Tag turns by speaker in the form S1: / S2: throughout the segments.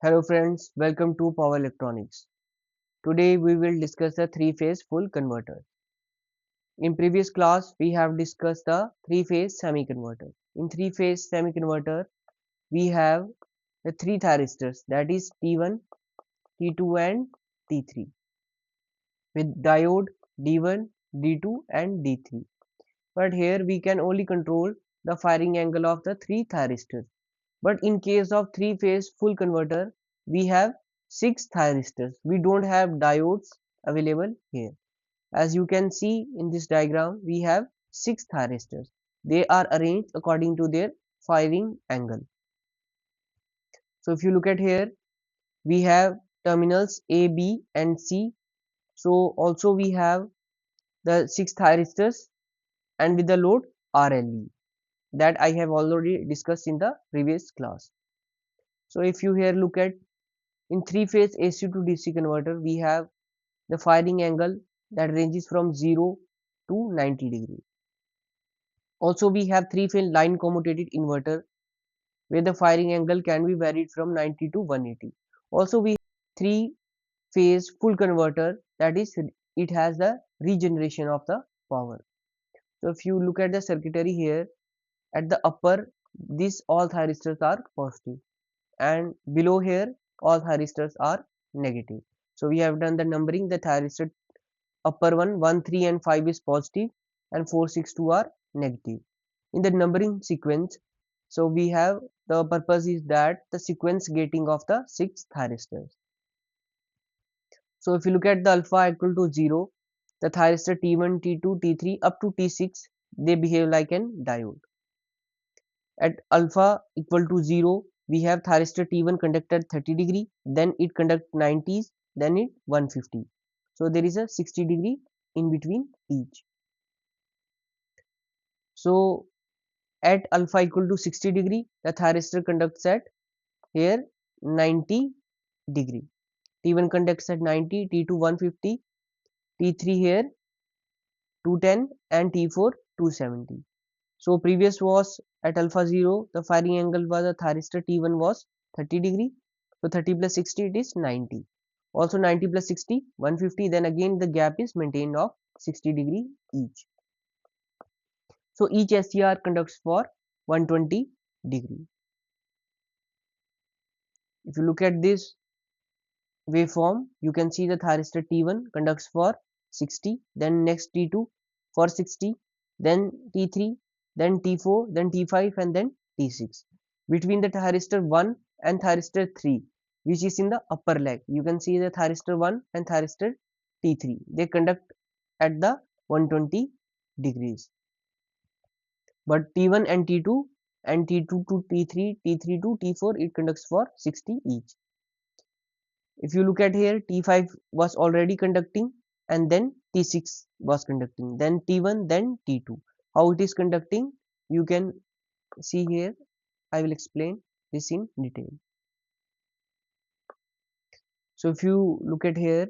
S1: Hello friends, welcome to Power Electronics. Today we will discuss the three-phase full converter. In previous class we have discussed the three-phase semi-converter. In three-phase semi-converter we have the three thyristors, that is T1, T2 and T3, with diode D1, D2 and D3. But here we can only control the firing angle of the three thyristors. But in case of three-phase full converter, we have six thyristors. We don't have diodes available here. As you can see in this diagram, we have six thyristors. They are arranged according to their firing angle. So if you look at here, we have terminals A, B and C. So also we have the six thyristors and with the load RLE that I have already discussed in the previous class. So if you here look at in three-phase AC to DC converter, we have the firing angle that ranges from 0 to 90 degree. Also, we have three-phase line commutated inverter where the firing angle can be varied from 90 to 180. Also, we have three-phase full converter, that is, it has the regeneration of the power. So, if you look at the circuitry here, at the upper, these all thyristors are positive, and below here all thyristors are negative. So we have done the numbering. The thyristor upper one 1, 3 and 5 is positive and 4, 6, 2 are negative. In the numbering sequence, so we have the purpose is that the sequence gating of the 6 thyristors. So if you look at the alpha equal to 0, the thyristor T1, T2, T3 up to T6, they behave like an diode. At alpha equal to 0, we have thyristor T1 conduct at 30 degree, then it conduct 90s, then it 150. So there is a 60 degree in between each. So at alpha equal to 60 degree, the thyristor conducts at here 90 degree. T1 conducts at 90, T2 150, T3 here 210 and T4 270. So previous was at alpha 0, the firing angle was a thyristor T1 was 30 degree. So 30 plus 60 it is 90. Also 90 plus 60 150, then again the gap is maintained of 60 degree each. So each SCR conducts for 120 degree. If you look at this waveform, you can see the thyristor T1 conducts for 60, then next T2 for 60, then T3, then T4, then T5 and then T6. Between the thyristor 1 and thyristor 3, which is in the upper leg, you can see the thyristor 1 and thyristor T3. They conduct at the 120 degrees. But T1 and T2 and T2 to T3, T3 to T4, it conducts for 60 each. If you look at here, T5 was already conducting and then T6 was conducting, then T1, then T2. How it is conducting, you can see here. I will explain this in detail. So if you look at here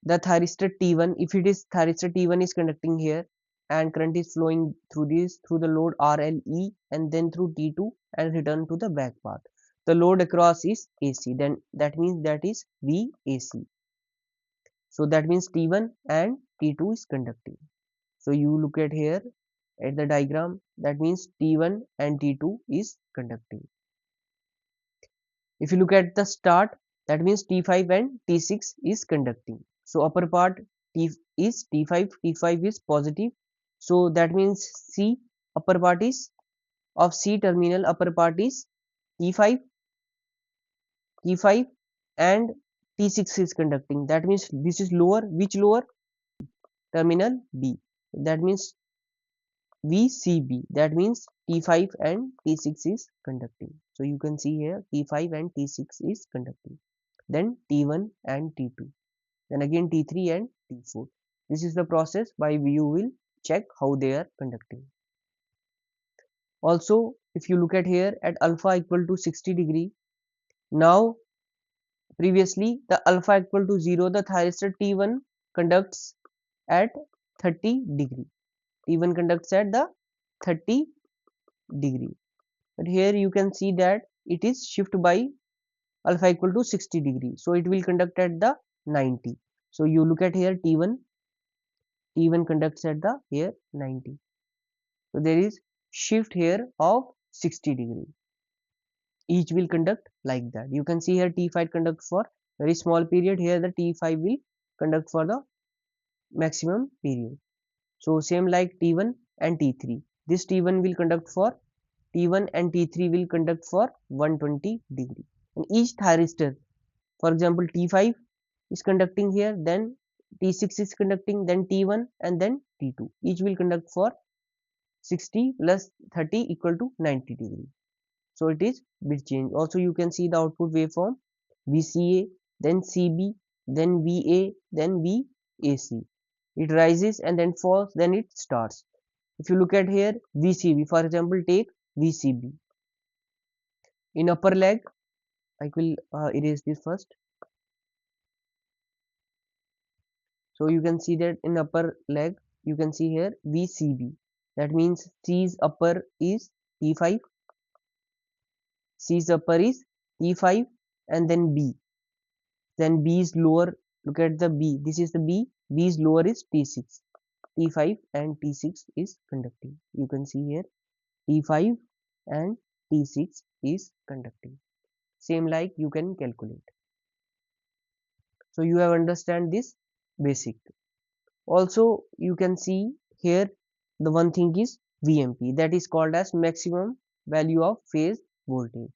S1: the thyristor T1, if it is thyristor T1 is conducting here and current is flowing through this through the load RLE and then through T2 and return to the back path. The load across is AC, then that means that is VAC. So that means T1 and T2 is conducting. So you look at here at the diagram, that means T1 and T2 is conducting. If you look at the start, that means T5 and T6 is conducting. So upper part T is T5, T5 is positive. So that means C upper part is of C terminal upper part is T5, T5 and T6 is conducting. That means this is lower, which lower? Terminal B. That means VCB, that means T5 and T6 is conducting. So you can see here T5 and T6 is conducting. Then T1 and T2. Then again T3 and T4. This is the process by you will check how they are conducting. Also, if you look at here at alpha equal to 60 degree, now previously the alpha equal to 0, the thyristor T1 conducts at 30 degree. T1 conducts at the 30 degree. but here you can see that it is shift by alpha equal to 60 degree, so it will conduct at the 90. So you look at here T1 conducts at the here 90. So there is shift here of 60 degree. Each will conduct like that. You can see here T5 conducts for very small period. Here the T5 will conduct for the maximum period. So same like T1 and T3. This T1 will conduct for T1 and T3 will conduct for 120 degree. And each thyristor, for example T5 is conducting here, then T6 is conducting, then T1 and then T2. Each will conduct for 60 plus 30 equal to 90 degree. So it is bit change. Also you can see the output waveform VCA, then CB, then VA, then VAC. It rises and then falls, then it starts. If you look at here VCB, for example take VCB. In upper leg, I will erase this first. So you can see that in upper leg you can see here VCB. That means C's upper is T5, C's upper is T5 and then B. Then B is lower. Look at the B. This is the B. B is lower is T6. T5 and T6 is conducting. You can see here T5 and T6 is conducting. Same like you can calculate. So you have understand this basic. Also you can see here the one thing is VMP, that is called as maximum value of phase voltage.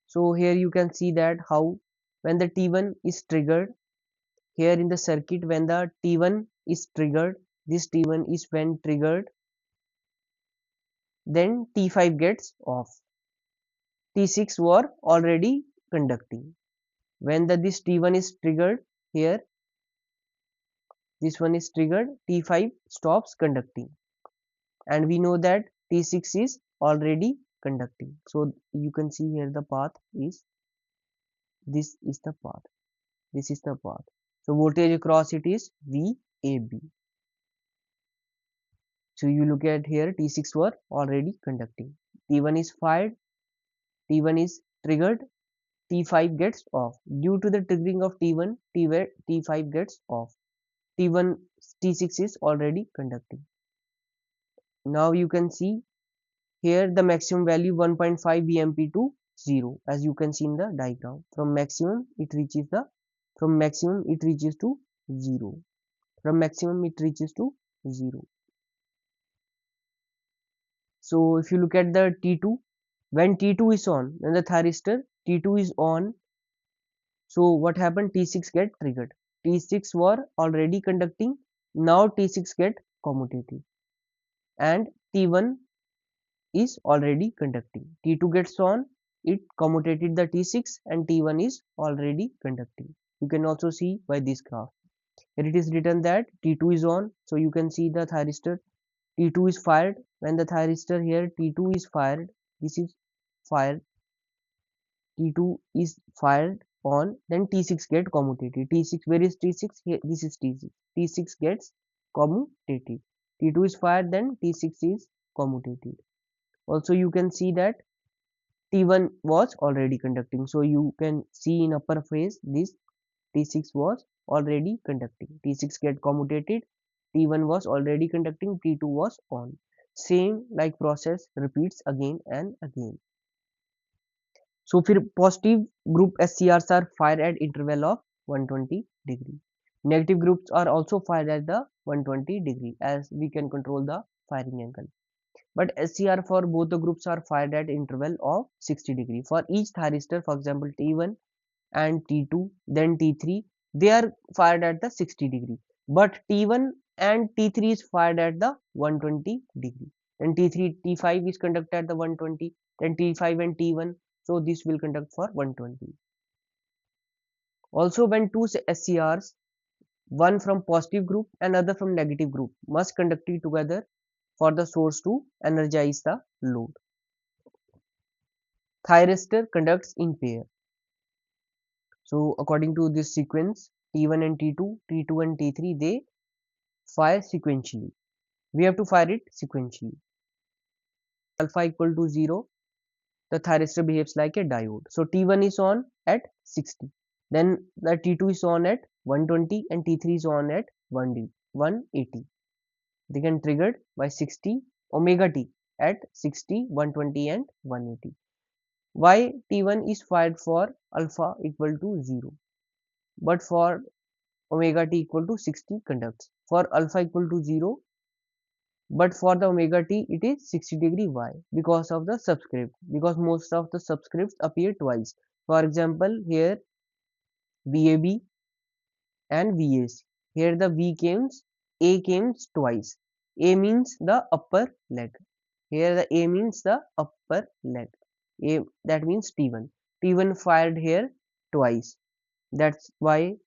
S1: So here you can see that how when the T1 is triggered, here in the circuit when the T1 is triggered, this T1 is when triggered, then T5 gets off. T6 were already conducting. When this T1 is triggered, here this one is triggered, T5 stops conducting, and we know that T6 is already conducting. So you can see here the path is, this is the path, this is the path. So voltage across it is VAB. So you look at here T6 were already conducting. T1 is fired, T1 is triggered, T5 gets off. Due to the triggering of T1, T5 gets off. T1 T6 is already conducting. Now you can see here the maximum value 1.5 VMP to 0, as you can see in the diagram. From maximum it reaches to 0. From maximum it reaches to 0. So if you look at the T2, when T2 is on, then the thyristor T2 is on. So what happened? T6 get triggered. T6 were already conducting. Now T6 get commutated, and T1 is already conducting. T2 gets on, it commutated the T6, and T1 is already conducting. You can also see by this graph. Here it is written that T2 is on, so you can see the thyristor T2 is fired. When the thyristor here T2 is fired, this is fired, T2 is fired on, then T6 get commutated. T6, where is T6? Here, this is T6. T6 gets commutated. T2 is fired, then T6 is commutated. Also you can see that T1 was already conducting. So you can see in upper phase this T6 was already conducting. T6 get commutated. T1 was already conducting. T2 was on. Same like process repeats again and again. So फिर positive group SCRs are fired at interval of 120 degree. Negative groups are also fired at the 120 degree, as we can control the firing angle. But SCR for both the groups are fired at interval of 60 degree. For each thyristor, for example T1 and T2, then T3, they are fired at the 60 degree. But T1 and T3 is fired at the 120 degree. Then T3, T5 is conducted at the 120. Then T5 and T1. So this will conduct for 120. Also when two SCRs, one from positive group and other from negative group, must conduct together for the source to energize the load. Thyristor conducts in pair. So according to this sequence, T1 and T2, T2 and T3, they fire sequentially. We have to fire it sequentially. alpha equal to 0, the thyristor behaves like a diode. So T1 is on at 60, then the T2 is on at 120 and T3 is on at 180. They can triggered by 60 omega t at 60, 120 and 180. Why T1 is fired for alpha equal to 0, but for omega t equal to 60 conducts. For alpha equal to 0, but for the omega t it is 60 degree. Why? Because of the subscript, because most of the subscripts appear twice. For example, here VAB and VAC. Here the A comes twice. A means the upper leg. Here the A means the upper leg. A, that means T1. T1 fired here twice. That's why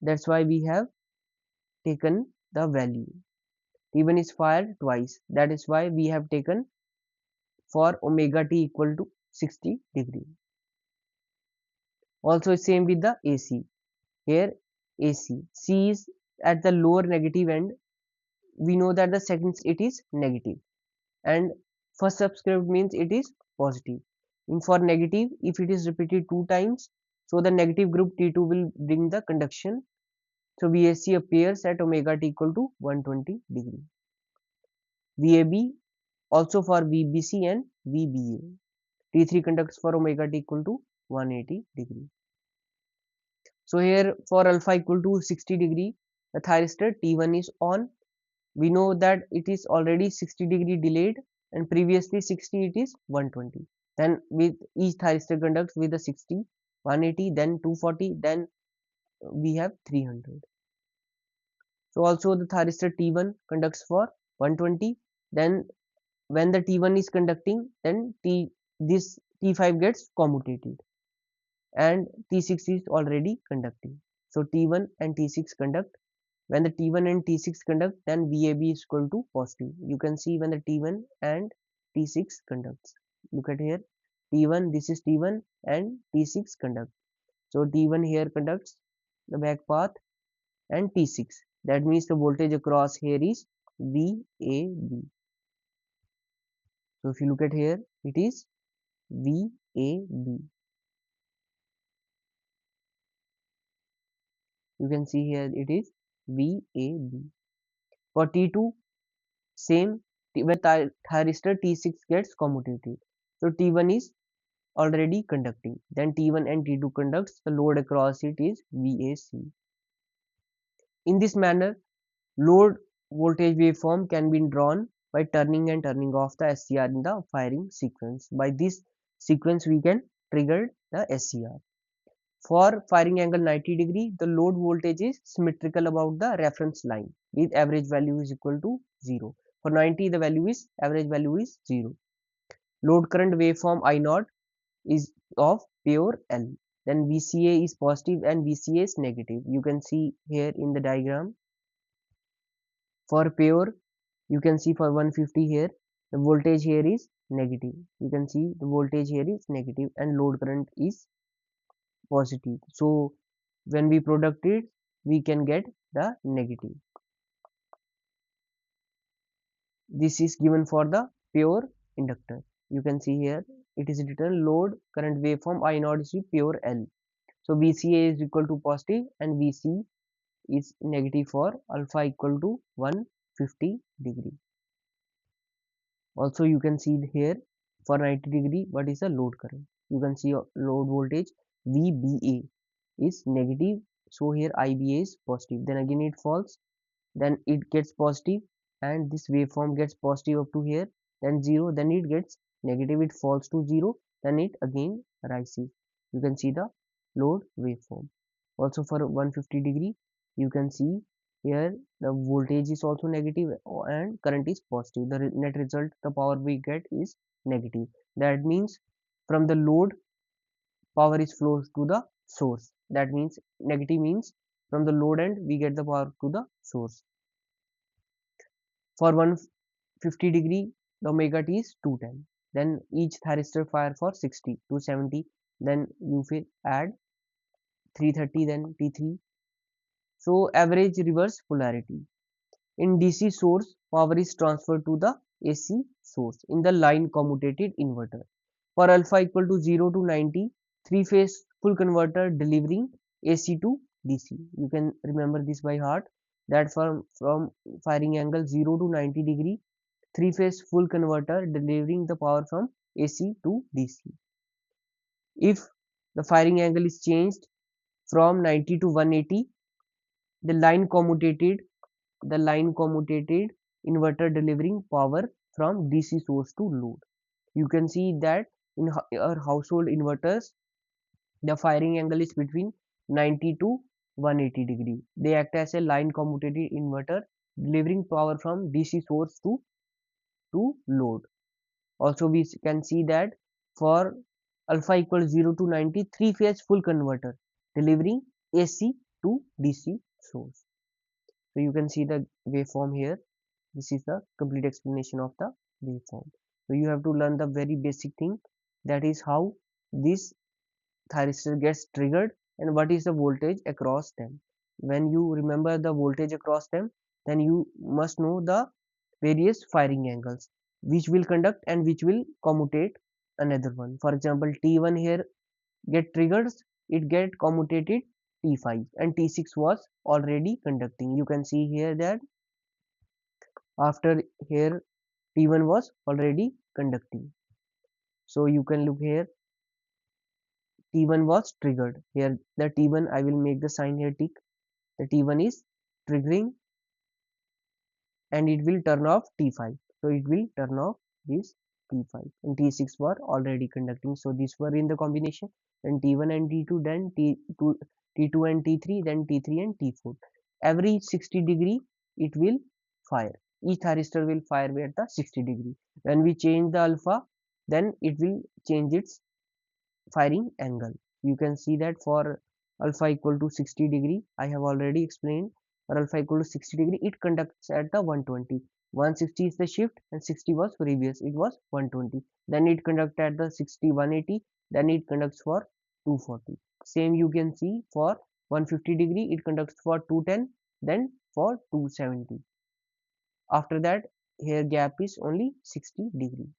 S1: we have taken the value. T1 is fired twice. That is why we have taken for omega t equal to 60 degree. Also same with the AC. Here AC. C is at the lower negative end. We know that the second it is negative, and first subscript means it is positive. And for negative, if it is repeated 2 times, so the negative group T2 will bring the conduction. So VAC appears at omega t equal to 120 degree. VAB also for VBC and VBA. T3 conducts for omega t equal to 180 degree. So here for alpha equal to 60 degree, the thyristor T1 is on. We know that it is already 60 degree delayed, and previously 60 it is 120. Then with each thyristor conducts with the 60, 180, then 240, then we have 300. So also the thyristor T1 conducts for 120. Then when the T1 is conducting, then this T5 gets commutated, and T6 is already conducting. So T1 and T6 conduct. When the T1 and T6 conduct, then VAB is equal to positive. You can see when the T1 and T6 conducts. Look at here, T1, this is T1 and T6 conduct. So T1 here conducts the back path, and T6. That means the voltage across here is VAB. So if you look at here, it is VAB. You can see here it is VAB. For T2, same, when thyristor T6 gets commutated. So T1 is already conducting, then T1 and T2 conducts, the load across it is VAC. In this manner, load voltage waveform can be drawn by turning and turning off the SCR in the firing sequence. By this sequence we can trigger the SCR. For firing angle 90 degree, the load voltage is symmetrical about the reference line with average value is equal to 0. For 90, the average value is 0. Load current waveform I0 is of pure L. Then VCA is positive and VCA is negative. You can see here in the diagram. For pure, you can see for 150 here, the voltage here is negative. You can see the voltage here is negative and load current is positive. So when we product it, we can get the negative. This is given for the pure inductor. You can see here it is written load current waveform I0 is pure L. So VCA is equal to positive and VC is negative for alpha equal to 150 degree. Also you can see here for 90 degree what is the load current. You can see load voltage VBA is negative, so here IBA is positive. Then again it falls, then it gets positive, and this waveform gets positive up to here, then 0, then it gets negative, it falls to 0, then it again rises. You can see the load waveform. Also for 150 degree, you can see here the voltage is also negative and current is positive. The net result, the power we get is negative. That means from the load, power is flows to the source. That means negative means from the load end we get the power to the source. For 150 degree, the omega t is 210. Then each thyristor fire for 60 to 70. Then you will add 330, then T3. So average reverse polarity. In DC source, power is transferred to the AC source in the line commutated inverter. For alpha equal to 0 to 90, three-phase full converter delivering AC to DC. You can remember this by heart, that from firing angle 0 to 90 degree, three-phase full converter delivering the power from AC to DC. If the firing angle is changed from 90 to 180, the line commutated inverter delivering power from DC source to load. You can see that in our household inverters, the firing angle is between 90 to 180 degree. They act as a line commutated inverter delivering power from DC source to load. Also we can see that for alpha equals 0 to 90, three-phase full converter delivering AC to DC source. So you can see the waveform here. This is the complete explanation of the waveform. So you have to learn the very basic thing, that is how this thyristor gets triggered and what is the voltage across them. When you remember the voltage across them, then you must know the various firing angles which will conduct and which will commutate another one. For example, T1 here get triggers, it get commutated T5 and T6 was already conducting. You can see here that after here T1 was already conducting. So you can look here, T1 was triggered. Here the T1, I will make the sign here tick. The T1 is triggering and it will turn off T5. So it will turn off this T5 and T6 were already conducting. So these were in the combination, then T1 and T2, then T2 and T3, then T3 and T4. Every 60 degree it will fire. Each thyristor will fire at the 60 degree. When we change the alpha, then it will change its firing angle. You can see that for alpha equal to 60 degree, I have already explained, for alpha equal to 60 degree it conducts at the 120. 160 is the shift and 60 was previous, it was 120. Then it conducts at the 60 180, then it conducts for 240. Same you can see for 150 degree it conducts for 210, then for 270. After that here gap is only 60 degree.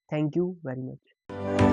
S1: Thank you very much.